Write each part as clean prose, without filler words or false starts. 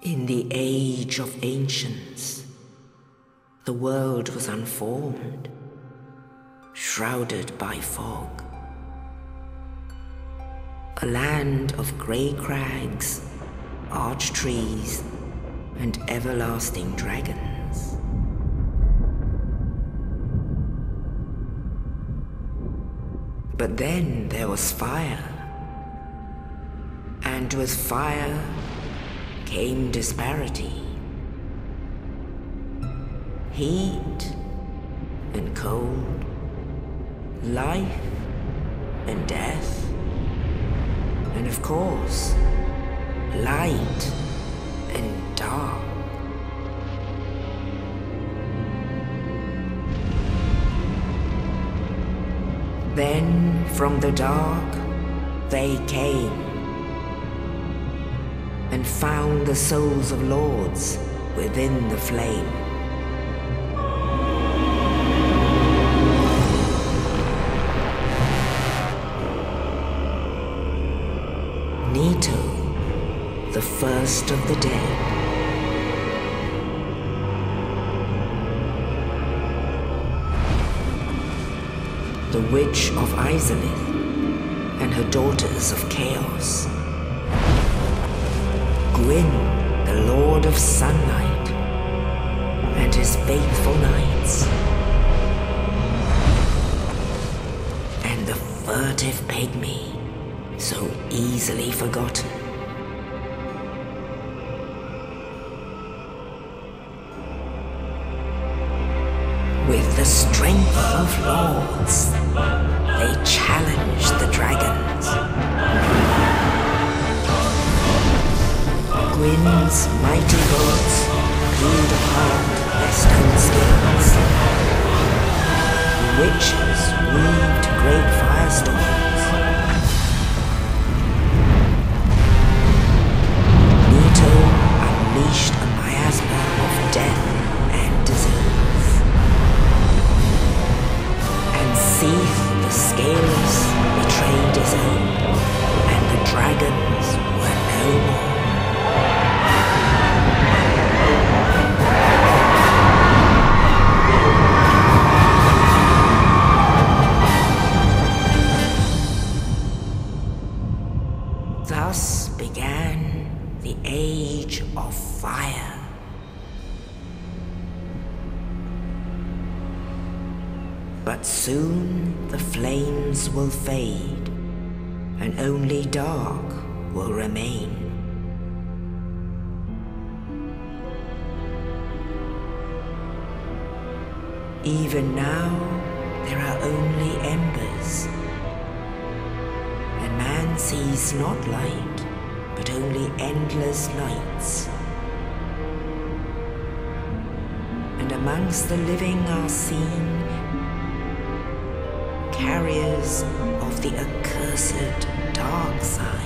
In the age of ancients, the world was unformed, shrouded by fog. A land of grey crags, arch trees, and everlasting dragons. But then there was fire, and with fire came disparity. Heat and cold, life and death, and of course, light and dark. Then from the dark they came and found the souls of lords within the flame. Nito, the first of the dead. The Witch of Izalith and her daughters of Chaos. Gwyn, the Lord of Sunlight, and his faithful knights. And the furtive pygmy, so easily forgotten. With the strength of lords, they challenged the dragons. Gwyn's mighty bolts peeled apart their stone skins. The witches weaved great firestorms. Nito unleashed a miasma of death and disease. And Seath the Scaleless betrayed his own, and the dragons were no more. Thus began the Age of Fire. But soon the flames will fade, and only dark will remain. Even now, there are only embers, and man sees not light, but only endless nights. And amongst the living are seen carriers of the accursed dark side.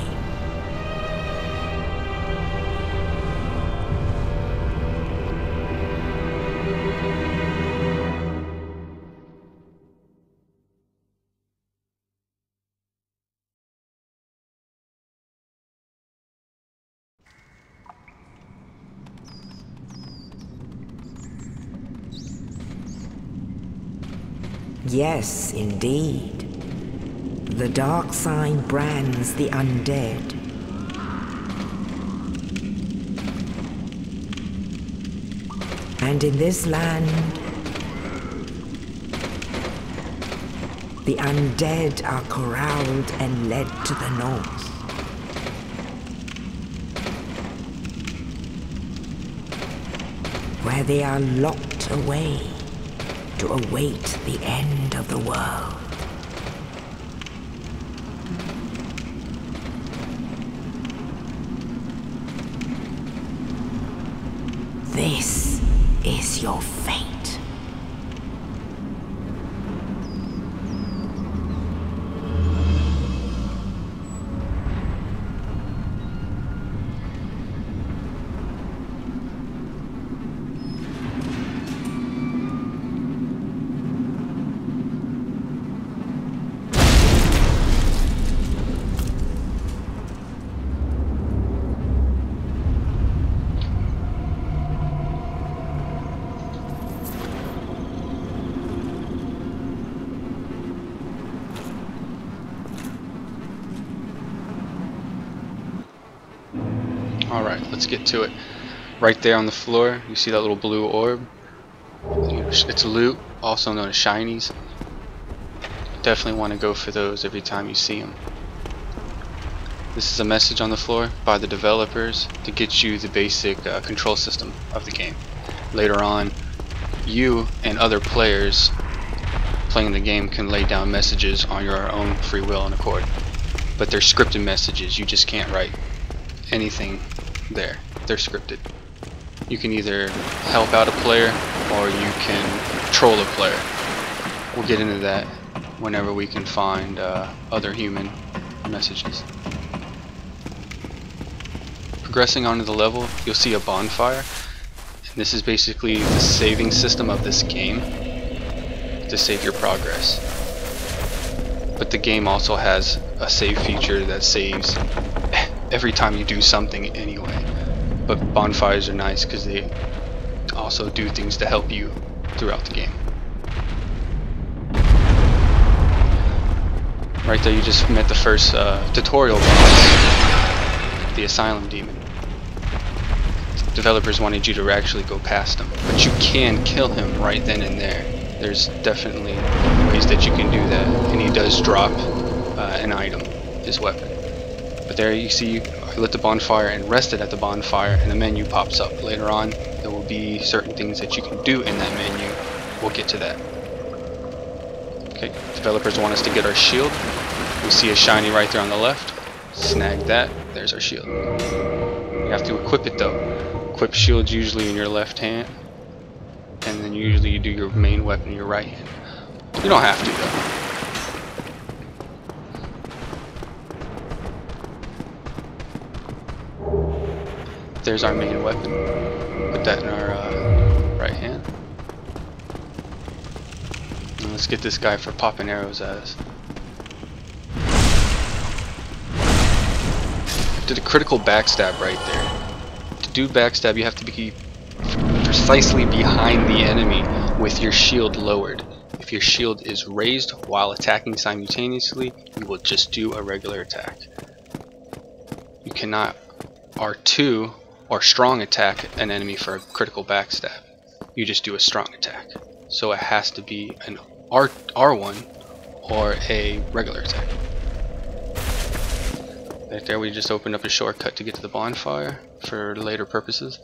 Yes, indeed. The dark side brands the undead. And in this land, the undead are corralled and led to the north. Where they are locked away to await the end of the world. This is your fate. Alright, let's get to it. Right there on the floor, you see that little blue orb? It's loot, also known as shinies. Definitely want to go for those every time you see them. This is a message on the floor by the developers to get you the basic control system of the game. Later on, you and other players playing the game can lay down messages on your own free will and accord. But they're scripted messages, you just can't write anything there. They're scripted. You can either help out a player or you can troll a player. We'll get into that whenever we can find other human messages. Progressing onto the level, you'll see a bonfire. And this is basically the saving system of this game to save your progress. But the game also has a save feature that saves every time you do something anyway. But bonfires are nice because they also do things to help you throughout the game. Right there you just met the first tutorial boss, the Asylum Demon. Developers wanted you to actually go past him, but you can kill him right then and there. There's definitely ways that you can do that, and he does drop an item, his weapon. But there you see, I lit the bonfire and rested at the bonfire, and the menu pops up. Later on, there will be certain things that you can do in that menu. We'll get to that. Okay, developers want us to get our shield. We see a shiny right there on the left. Snag that. There's our shield. You have to equip it though. Equip shields usually in your left hand, and then usually you do your main weapon in your right hand. You don't have to though. There's our main weapon. Put that in our right hand. And let's get this guy for popping arrows at us. Did a critical backstab right there. To do backstab, you have to be precisely behind the enemy with your shield lowered. If your shield is raised while attacking simultaneously, you will just do a regular attack. You cannot R2 or strong attack an enemy for a critical backstab. You just do a strong attack. So it has to be an R1 or a regular attack. Right there we just opened up a shortcut to get to the bonfire for later purposes.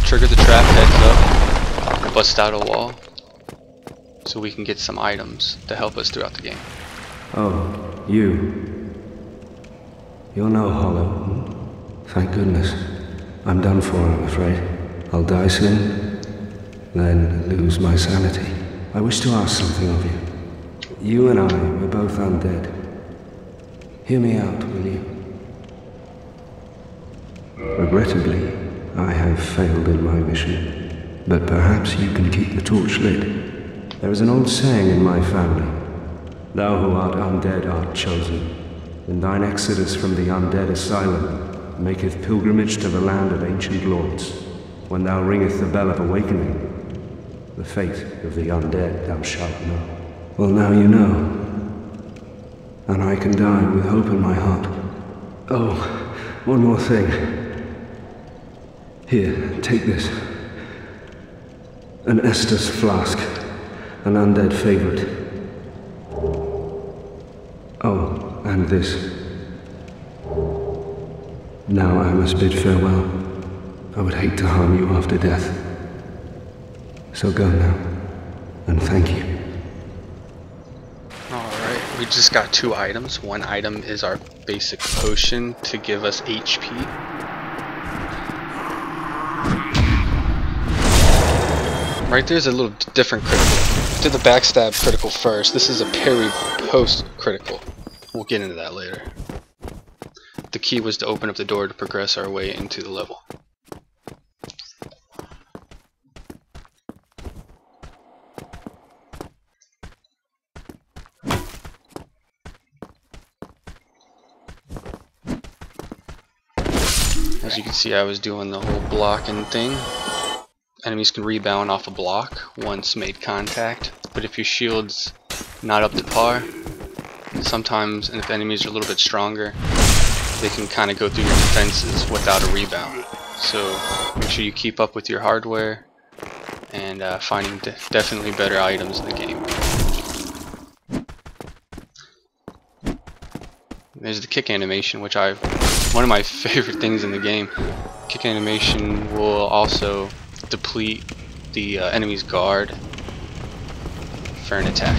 Trigger the trap, heads up, bust out a wall, so we can get some items to help us throughout the game. Oh, you. You're no hollow. Thank goodness. I'm done for, I'm afraid. I'll die soon, then lose my sanity. I wish to ask something of you. You and I were both undead. Hear me out, will you? Regrettably, I have failed in my mission, but perhaps you can keep the torch lit. There is an old saying in my family, "Thou who art undead art chosen, and thine exodus from the undead asylum maketh pilgrimage to the land of ancient lords. When thou ringeth the bell of awakening, the fate of the undead thou shalt know." Well, now you know, and I can die with hope in my heart. Oh, one more thing. Here, take this. An Estus flask, an undead favorite. Oh, and this. Now I must bid farewell. I would hate to harm you after death. So go now, and thank you. Alright, we just got 2 items. One item is our basic potion to give us HP. Right there's a little different critical. Do the backstab critical first. This is a parry post critical. We'll get into that later. The key was to open up the door to progress our way into the level. As you can see, I was doing the whole blocking thing. Enemies can rebound off a block once made contact, but if your shield's not up to par, Sometimes, and if enemies are a little bit stronger, they can kind of go through your defenses without a rebound. So make sure you keep up with your hardware and finding definitely better items in the game. There's the kick animation, which one of my favorite things in the game. Kick animation will also deplete the enemy's guard for an attack.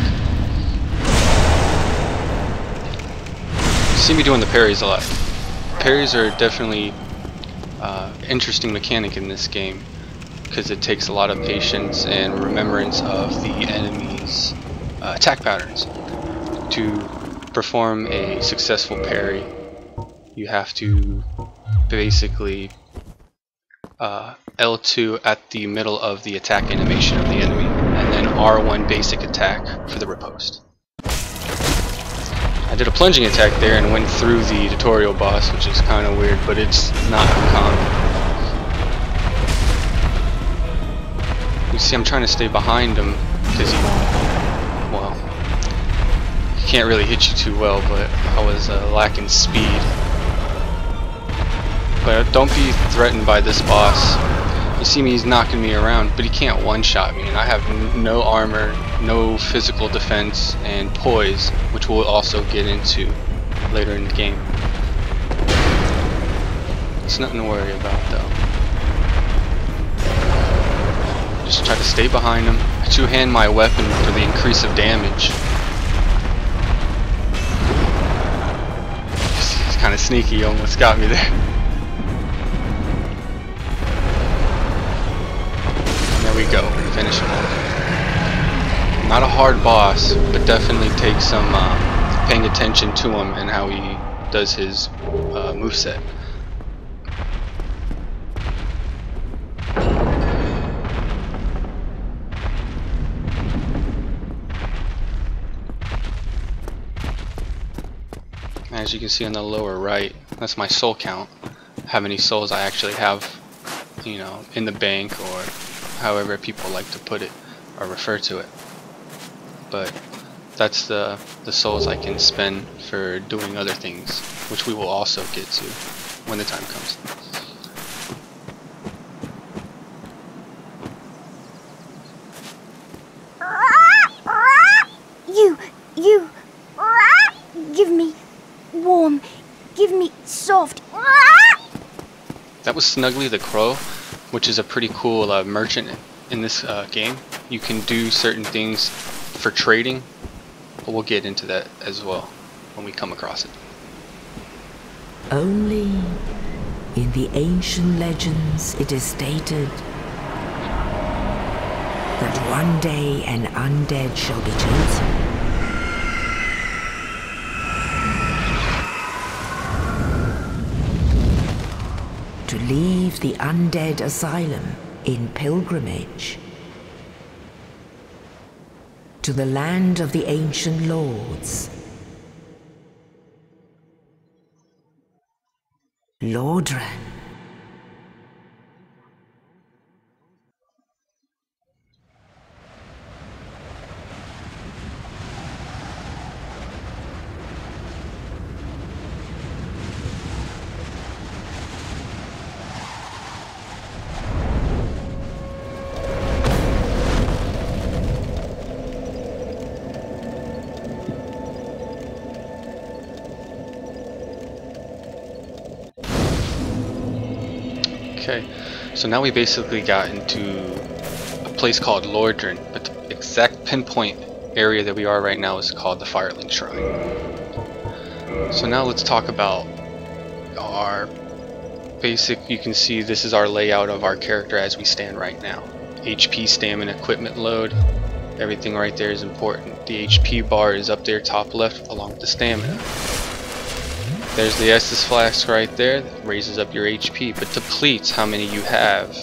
You see me doing the parries a lot. Parries are definitely interesting mechanic in this game because it takes a lot of patience and remembrance of the enemy's attack patterns. To perform a successful parry, you have to basically L2 at the middle of the attack animation of the enemy, and then R1 basic attack for the riposte. I did a plunging attack there and went through the tutorial boss, which is kind of weird, but it's not uncommon. You see, I'm trying to stay behind him because he can't really hit you too well, but I was lacking speed. But don't be threatened by this boss. You see me, he's knocking me around, but he can't one-shot me, and I have no armor, no physical defense, and poise, which we'll also get into later in the game. It's nothing to worry about, though. Just try to stay behind him. I two-hand my weapon for the increase of damage. He's kind of sneaky, he almost got me there. There we go, finish him off. Not a hard boss, but definitely takes some paying attention to him and how he does his moveset. As you can see on the lower right, that's my soul count. How many souls I actually have, you know, in the bank, or however people like to put it or refer to it. But that's the souls I can spend for doing other things, which we will also get to when the time comes. You, give me warm, give me soft. That was Snuggly the Crow, which is a pretty cool merchant in this game. You can do certain things for trading, but we'll get into that as well when we come across it. Only in the ancient legends it is stated that one day an undead shall be chosen. To leave the undead asylum in pilgrimage to the land of the ancient lords. Lordran. Okay, so now we basically got into a place called Lordran, but the exact pinpoint area that we are right now is called the Firelink Shrine. So now let's talk about our basic. You can see this is our layout of our character as we stand right now. HP, stamina, equipment load, everything right there is important. The HP bar is up there top left along with the stamina. There's the Estus flask right there that raises up your HP, but depletes how many you have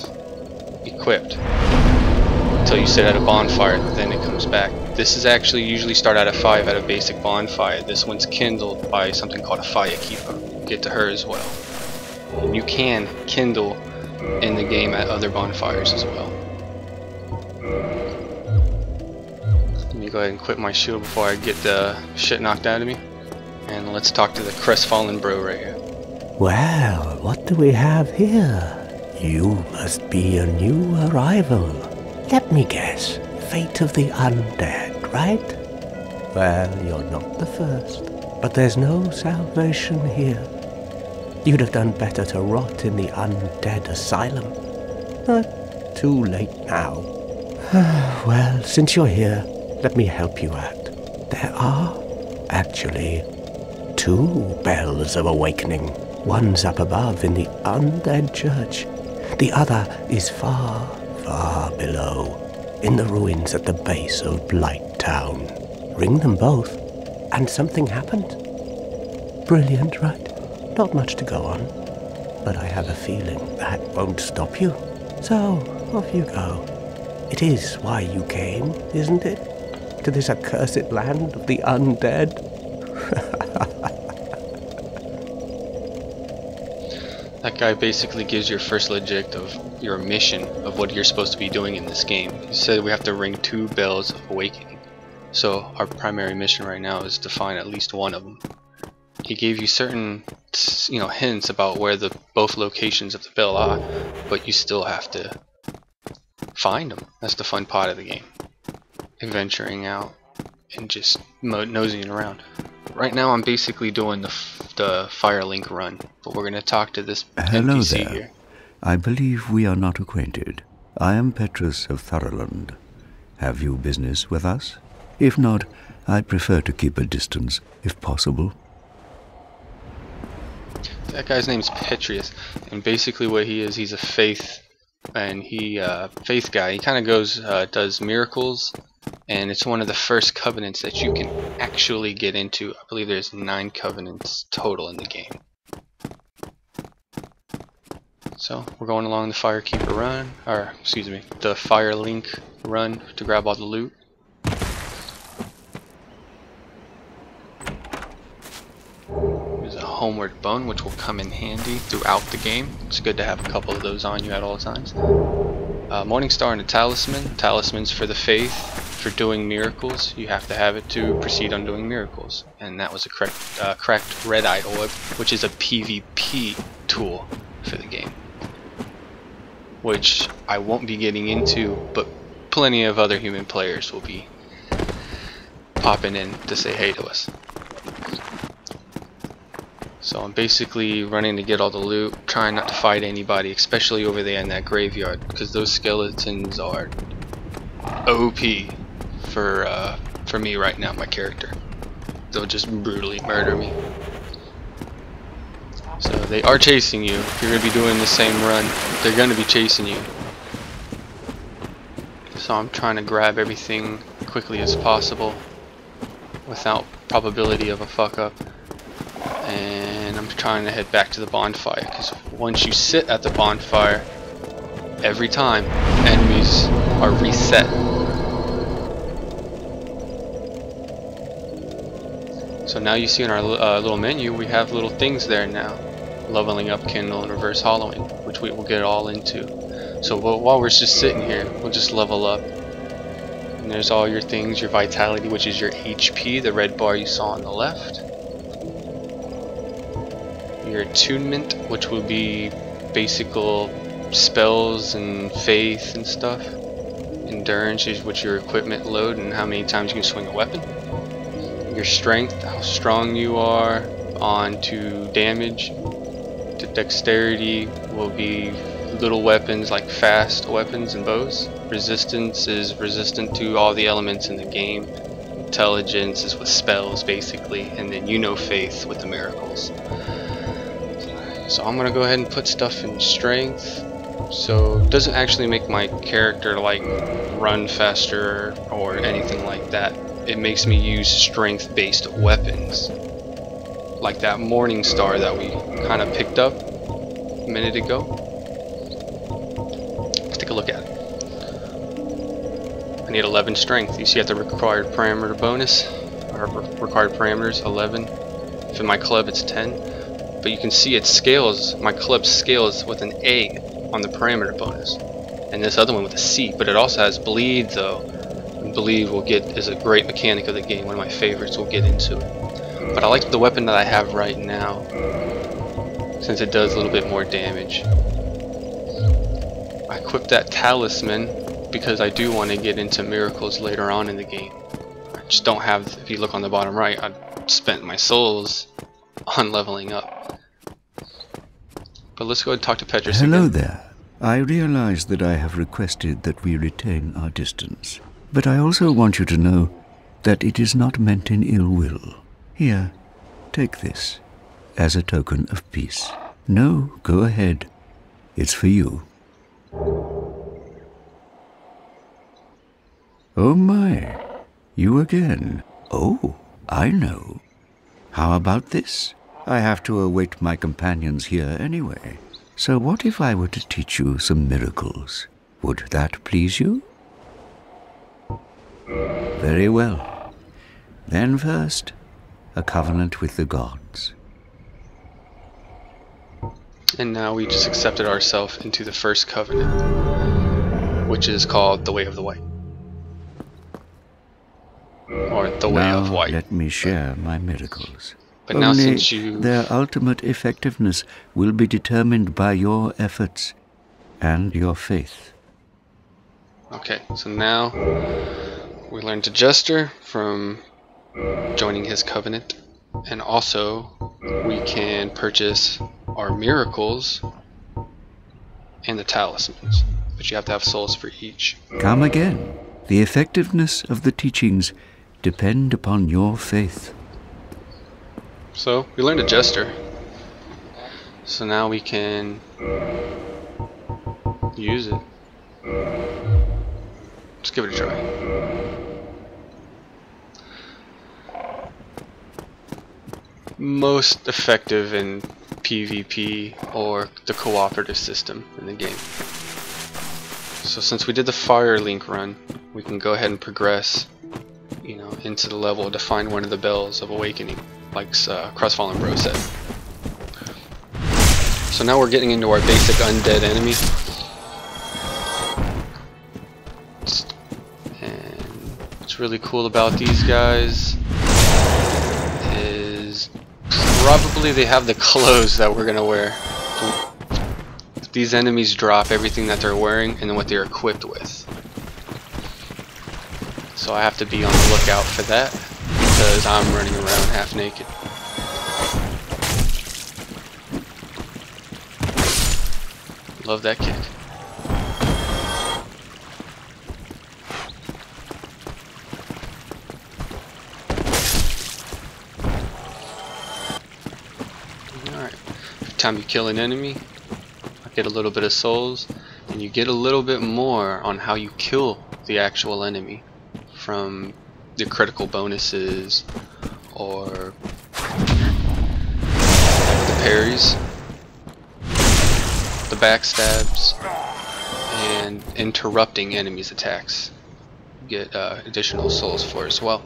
equipped until you sit at a bonfire, then it comes back. This is actually usually start out at 5 at a basic bonfire. This one's kindled by something called a Firekeeper. We'll get to her as well. And you can kindle in the game at other bonfires as well. Let me go go ahead and quit my shield before I get the shit knocked out of me. And let's talk to the Crestfallen Brewery right here. Well, what do we have here? You must be a new arrival. Let me guess, fate of the undead, right? Well, you're not the first, but there's no salvation here. You'd have done better to rot in the undead asylum. But too late now. Well, since you're here, let me help you out. There are, actually, 2 bells of awakening. One's up above in the undead church. The other is far, far below, in the ruins at the base of Blight Town. Ring them both, and something happened. Brilliant, right? Not much to go on, but I have a feeling that won't stop you. So, off you go. It is why you came, isn't it? To this accursed land of the undead? That guy basically gives your first legit of your mission of what you're supposed to be doing in this game. He said we have to ring 2 bells of awakening. So our primary mission right now is to find at least one of them. He gave you certain, hints about where both locations of the bell are, but you still have to find them. That's the fun part of the game. Adventuring out and just nosing around. Right now I'm basically doing the Firelink run, but we're going to talk to this Hello NPC there. here. I believe we are not acquainted. I am Petrus of Firelink. Have you business with us? If not, I prefer to keep a distance, if possible. That guy's name's Petrus, and basically what he is, he's a faith, and faith guy. He kind of does miracles, and it's one of the first covenants that you can actually get into. I believe there's 9 covenants total in the game. So we're going along the Firekeeper run, the Firelink run to grab all the loot. There's a homeward bone, which will come in handy throughout the game. It's good to have a couple of those on you at all times. Morning Star and a talisman. Talisman's for the faith, for doing miracles. You have to have it to proceed on doing miracles. And that was a cracked red-eye orb, which is a PvP tool for the game, which I won't be getting into, but plenty of other human players will be popping in to say hey to us. So I'm basically running to get all the loot, trying not to fight anybody, especially over there in that graveyard, because those skeletons are OP for me right now, my character. They'll just brutally murder me. So they are chasing you. If you're going to be doing the same run, they're going to be chasing you. So I'm trying to grab everything quickly as possible without probability of a fuck up. And I'm trying to head back to the bonfire, because once you sit at the bonfire, every time enemies are reset. So now you see in our little menu, we have little things there now. Leveling up, kindle, and reverse hollowing, which we will get all into. So while we're just sitting here, we'll just level up. And there's all your things, your vitality, which is your HP, the red bar you saw on the left. Your attunement, which will be basic spells and faith and stuff. Endurance is what your equipment load and how many times you can swing a weapon. Your strength, how strong you are, on to damage. To dexterity will be little weapons like fast weapons and bows. Resistance is resistant to all the elements in the game. Intelligence is with spells basically, and then faith with the miracles. So I'm gonna go ahead and put stuff in strength. So it doesn't actually make my character like run faster or anything like that. It makes me use strength based weapons, like that Morning Star that we kind of picked up a minute ago. Let's take a look at it. I need 11 strength. You see at the required parameter bonus, or required parameters 11. For my club it's 10. But you can see it scales, my club scales with an A on the parameter bonus, and this other one with a C, but it also has bleed though. believe is a great mechanic of the game, one of my favorites. We'll get into it. But I like the weapon that I have right now, since it does a little bit more damage. I equipped that talisman because I do want to get into miracles later on in the game. I just don't have, if you look on the bottom right, I spent my souls on leveling up. But let's go and talk to Petrus again. Hello there. I realize that I have requested that we retain our distance, but I also want you to know that it is not meant in ill will. Here, take this as a token of peace. No, go ahead. It's for you. Oh my, you again. Oh, I know. How about this? I have to await my companions here anyway. So what if I were to teach you some miracles? Would that please you? Very well. Then first, a covenant with the gods. And now we just accepted ourselves into the first covenant, which is called the Way of the White. Or the Way of White. Let me share my miracles. But now Only since you... their ultimate effectiveness will be determined by your efforts and your faith. Okay, so now we learned to Jester from joining his covenant, and also we can purchase our miracles and the talismans, but you have to have souls for each. Come again. The effectiveness of the teachings depend upon your faith. So we learned a Jester, so now we can use it. Let's give it a try. Most effective in PvP or the cooperative system in the game. So since we did the Firelink run, we can go ahead and progress, you know, into the level to find one of the bells of awakening, like Crestfallen Brewery said. So now we're getting into our basic undead enemy. And what's really cool about these guys is probably they have the clothes that we're gonna wear. These enemies drop everything that they're wearing and what they're equipped with. So I have to be on the lookout for that because I'm running around half naked. Love that kick. Alright, every time you kill an enemy, I get a little bit of souls, and you get a little bit more on how you kill the actual enemy from the critical bonuses or the parries, the backstabs, and interrupting enemies' attacks. You get additional souls for as well.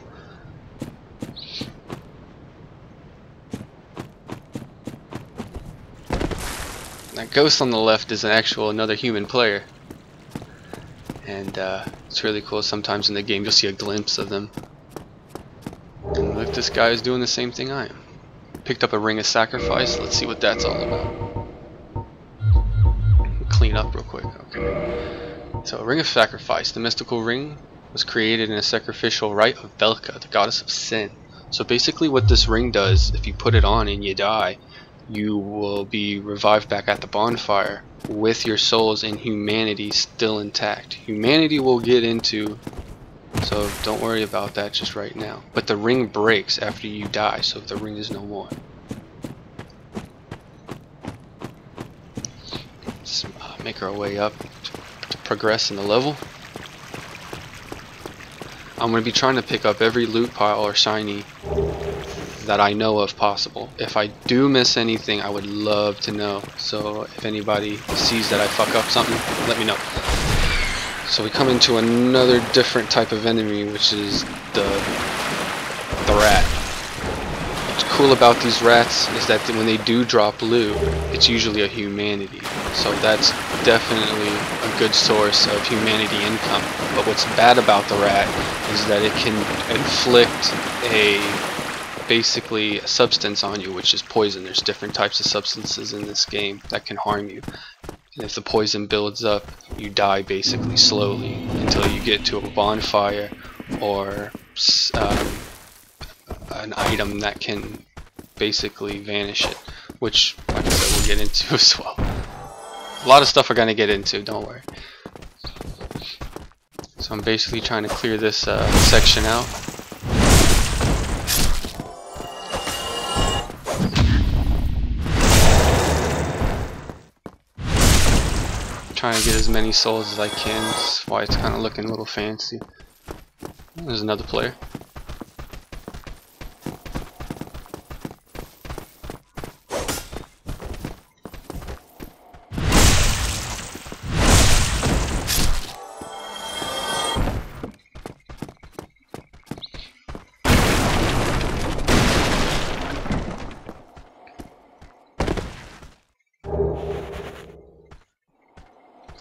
That ghost on the left is another human player, and it's really cool. Sometimes in the game you'll see a glimpse of them. And look, this guy is doing the same thing I am. Picked up a ring of sacrifice. Let's see what that's all about. Clean up real quick. Okay. So a ring of sacrifice. The mystical ring was created in a sacrificial rite of Belka, the goddess of sin. So basically what this ring does, if you put it on and you die, you will be revived back at the bonfire with your souls and humanity still intact. Humanity will get into, so don't worry about that just right now. But the ring breaks after you die, so the ring is no more. Let's make our way up to progress in the level. I'm going to be trying to pick up every loot pile or shiny that I know of possible. If I do miss anything, I would love to know. So if anybody sees that I fuck up something, let me know. So we come into another different type of enemy, which is the rat. What's cool about these rats is that when they do drop loot, it's usually a humanity. So that's definitely a good source of humanity income. But what's bad about the rat is that it can inflict basically a substance on you, which is poison. There's different types of substances in this game that can harm you. And if the poison builds up, you die basically slowly until you get to a bonfire or an item that can basically vanish it, which, like I said, we'll get into as well. A lot of stuff we're gonna get into, don't worry. So I'm basically trying to clear this section out. Trying to get as many souls as I can. That's why it's kind of looking a little fancy. There's another player.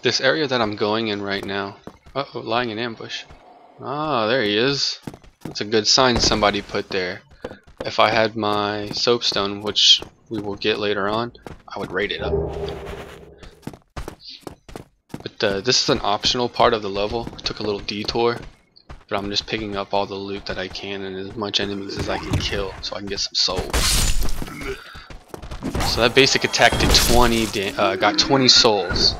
This area that I'm going in right now. Uh-oh, lying in ambush. Ah, there he is. That's a good sign somebody put there. If I had my soapstone, which we will get later on, I would raid it up. But this is an optional part of the level. I took a little detour, but I'm just picking up all the loot that I can and as much enemies as I can kill so I can get some souls. So that basic attack did got 20 souls.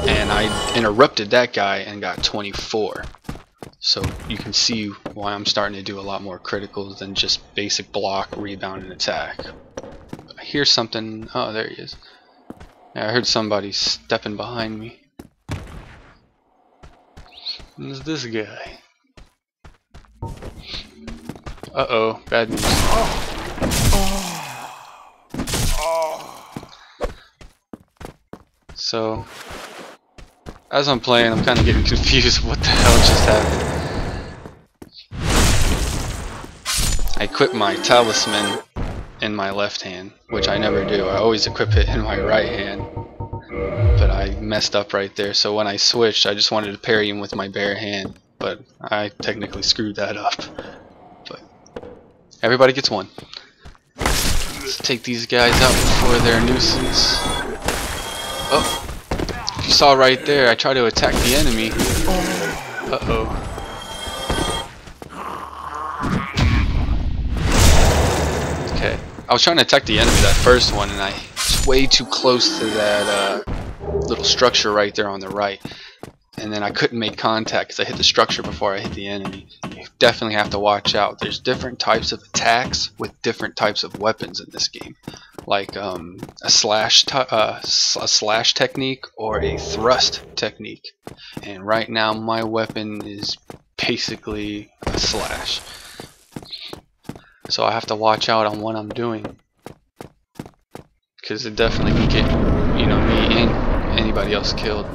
And I interrupted that guy and got 24. So you can see why I'm starting to do a lot more criticals than just basic block, rebound, and attack. I hear something. Oh, there he is. Yeah, I heard somebody stepping behind me. Who's this guy? Uh-oh, bad news. So as I'm playing, I'm kind of getting confused what the hell just happened. I equip my talisman in my left hand, which I never do. I always equip it in my right hand. But I messed up right there, so when I switched, I just wanted to parry him with my bare hand. But I technically screwed that up. But everybody gets one. Let's take these guys out before they're a nuisance. Oh. You saw right there, I tried to attack the enemy. Uh-oh. Okay. I was trying to attack the enemy, that first one, and I was way too close to that little structure right there on the right. And then I couldn't make contact because I hit the structure before I hit the enemy. You definitely have to watch out. There's different types of attacks with different types of weapons in this game. Like a slash technique or a thrust technique. And right now my weapon is basically a slash. So I have to watch out on what I'm doing. Because it definitely can get, you know, me and anybody else killed.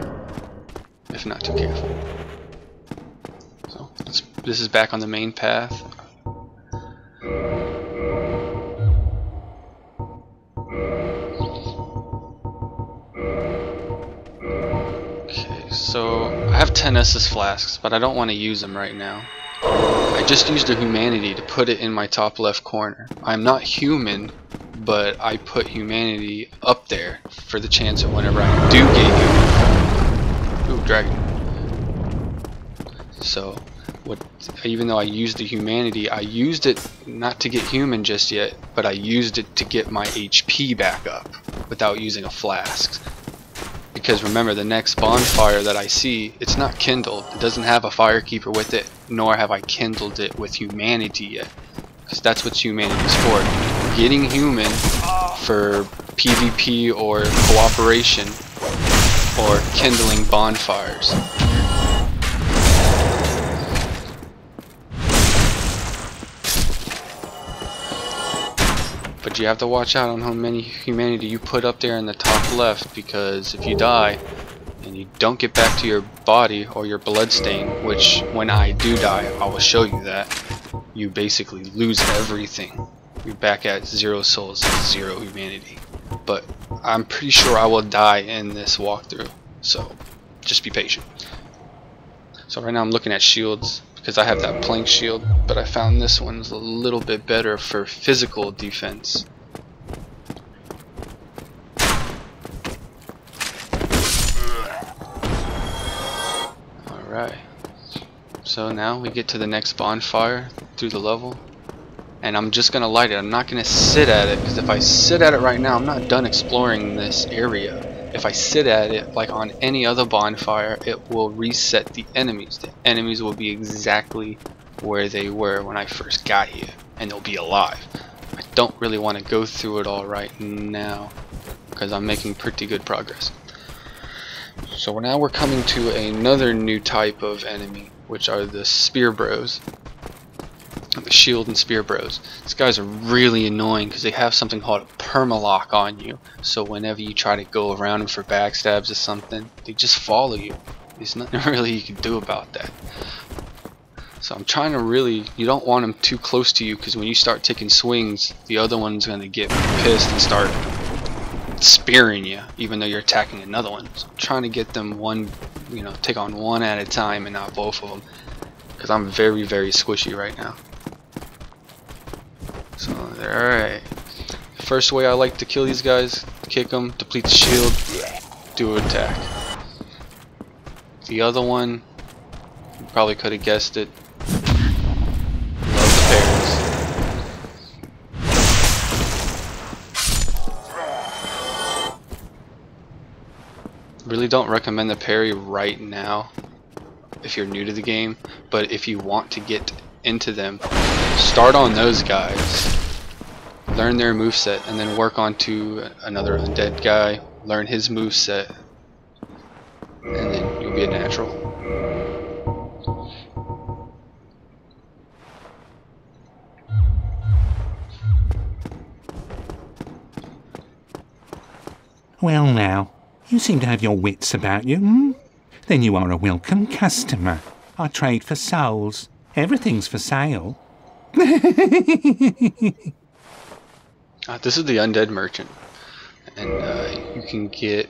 If not too careful. So this is back on the main path. Okay, so I have 10 Estus flasks, but I don't want to use them right now. I just used a humanity to put it in my top left corner. I'm not human, but I put humanity up there for the chance of whenever I do get human. Ooh, dragon. So, even though I used the humanity, I used it not to get human just yet, but I used it to get my HP back up without using a flask. Because remember, the next bonfire that I see, it's not kindled. It doesn't have a firekeeper with it, nor have I kindled it with humanity yet. Because that's what humanity is for. Getting human for PvP or cooperation or kindling bonfires. But you have to watch out on how many humanity you put up there in the top left, because if you die and you don't get back to your body or your blood stain, which when I do die I will show you that, you basically lose everything. We're back at 0 souls, 0 humanity. But I'm pretty sure I will die in this walkthrough, so just be patient. So right now I'm looking at shields because I have that plank shield, but I found this one's a little bit better for physical defense. Alright, so now we get to the next bonfire through the level, and I'm just gonna light it. I'm not gonna sit at it, because if I sit at it right now, I'm not done exploring this area. If I sit at it like on any other bonfire, it will reset the enemies. The enemies will be exactly where they were when I first got here, and they'll be alive. I don't really want to go through it all right now because I'm making pretty good progress. So now we're coming to another new type of enemy, which are the spear bros. The shield and spear bros. These guys are really annoying because they have something called a permalock on you. So whenever you try to go around them for backstabs or something, they just follow you. There's nothing really you can do about that. So I'm trying to really, you don't want them too close to you, because when you start taking swings, the other one's going to get pissed and start spearing you, even though you're attacking another one. So I'm trying to get them one, take on one at a time and not both of them, because I'm very, very squishy right now. So, alright. First way I like to kill these guys, kick them, deplete the shield, do an attack. The other one, you probably could have guessed it, love the parries. Really don't recommend the parry right now if you're new to the game, but if you want to get into them, start on those guys, learn their moveset, and then work on to another undead guy, learn his moveset, and then you'll be a natural. Well now, you seem to have your wits about you, hmm? Then you are a welcome customer. I trade for souls. Everything's for sale. This is the Undead Merchant, and you can get,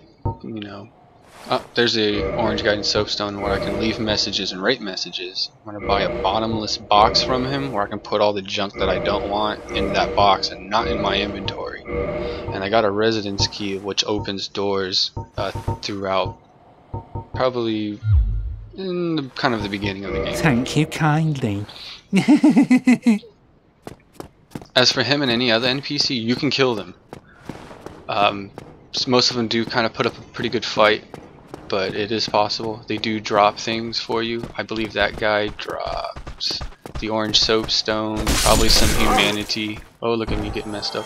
there's a orange guide in soapstone where I can leave messages and rate messages. I'm going to buy a bottomless box from him where I can put all the junk that I don't want in that box and not in my inventory. And I got a residence key which opens doors throughout, probably in the, kind of the beginning of the game. Thank you kindly. As for him and any other NPC, you can kill them. Most of them do kind of put up a pretty good fight, but it is possible. They do drop things for you. I believe that guy drops the orange soapstone, probably some humanity. Oh, look at me getting messed up.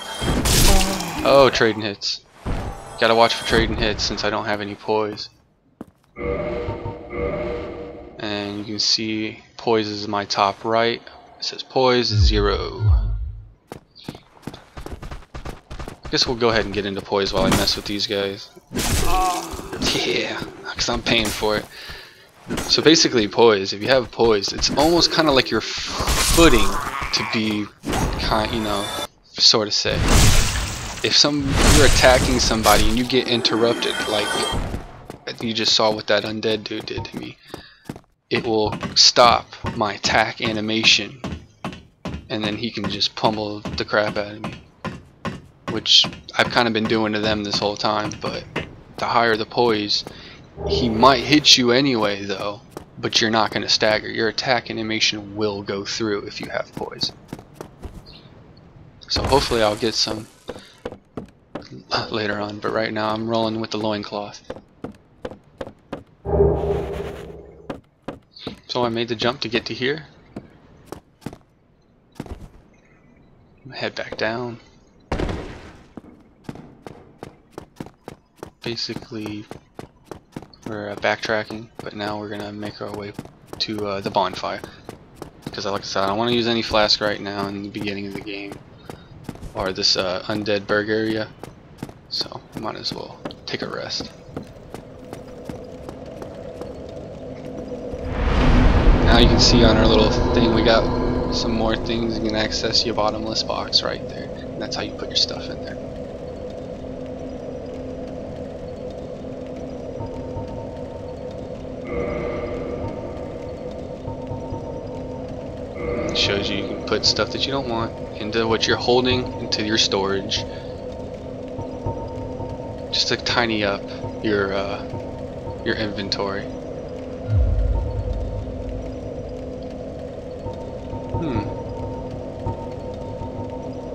Oh, trading hits. Gotta watch for trading hits since I don't have any poise. And you can see poise is my top right. It says poise 0. I guess we'll go ahead and get into poise while I mess with these guys. Yeah, because I'm paying for it. So basically poise, if you have poise, it's almost kind of like your footing to be sort of say. If you're attacking somebody and you get interrupted, like you just saw what that undead dude did to me, it will stop my attack animation, and then he can just pummel the crap out of me, which I've kind of been doing to them this whole time. But the higher the poise, he might hit you anyway though, but you're not going to stagger. Your attack animation will go through if you have poise. So hopefully I'll get some later on, but right now I'm rolling with the loincloth. So I made the jump to get to here. Head back down. Basically, we're backtracking, but now we're gonna make our way to the bonfire. Because like I said, I don't want to use any flask right now in the beginning of the game, or this Undead Burg area. So I might as well take a rest. Now you can see on our little thing we got some more things. You can access your bottomless box right there. And that's how you put your stuff in there. It shows you can put stuff that you don't want into what you're holding into your storage. Just to tiny up your inventory.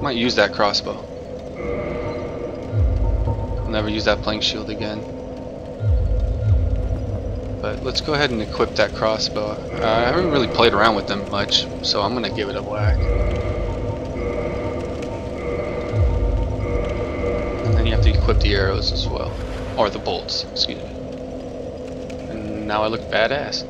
Might use that crossbow. I'll never use that plank shield again. But let's go ahead and equip that crossbow. I haven't really played around with them much, so I'm gonna give it a whack. And then you have to equip the arrows as well. Or the bolts, excuse me. And now I look badass.